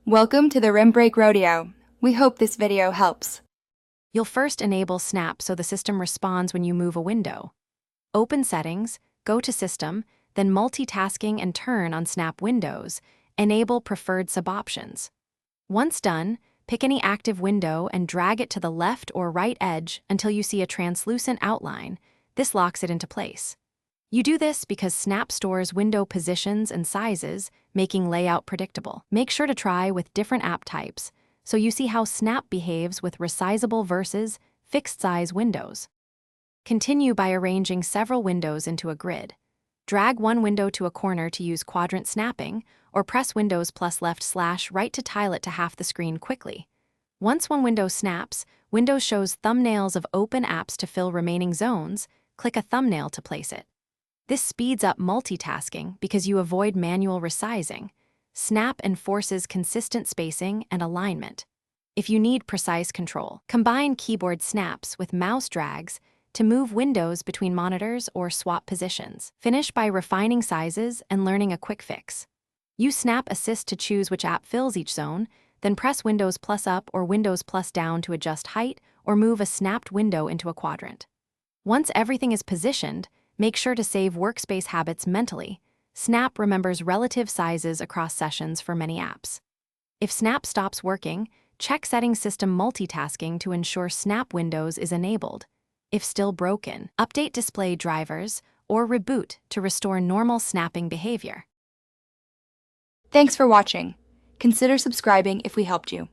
Welcome to the Rim Break Rodeo. We hope this video helps. You'll first enable Snap so the system responds when you move a window. Open Settings, go to System, then Multitasking and turn on Snap Windows. Enable preferred sub-options. Once done, pick any active window and drag it to the left or right edge until you see a translucent outline. This locks it into place. You do this because Snap stores window positions and sizes, making layout predictable. Make sure to try with different app types so you see how Snap behaves with resizable versus fixed-size windows. Continue by arranging several windows into a grid. Drag one window to a corner to use quadrant snapping, or press Windows plus left/right to tile it to half the screen quickly. Once one window snaps, Windows shows thumbnails of open apps to fill remaining zones. Click a thumbnail to place it. This speeds up multitasking because you avoid manual resizing. Snap enforces consistent spacing and alignment. If you need precise control, combine keyboard snaps with mouse drags to move windows between monitors or swap positions. Finish by refining sizes and learning a quick fix. Use Snap Assist to choose which app fills each zone, then press Windows plus up or Windows plus down to adjust height or move a snapped window into a quadrant. Once everything is positioned, make sure to save workspace habits mentally. Snap remembers relative sizes across sessions for many apps. If Snap stops working, check Settings System Multitasking to ensure Snap Windows is enabled. If still broken, update display drivers or reboot to restore normal snapping behavior. Thanks for watching. Consider subscribing if we helped you.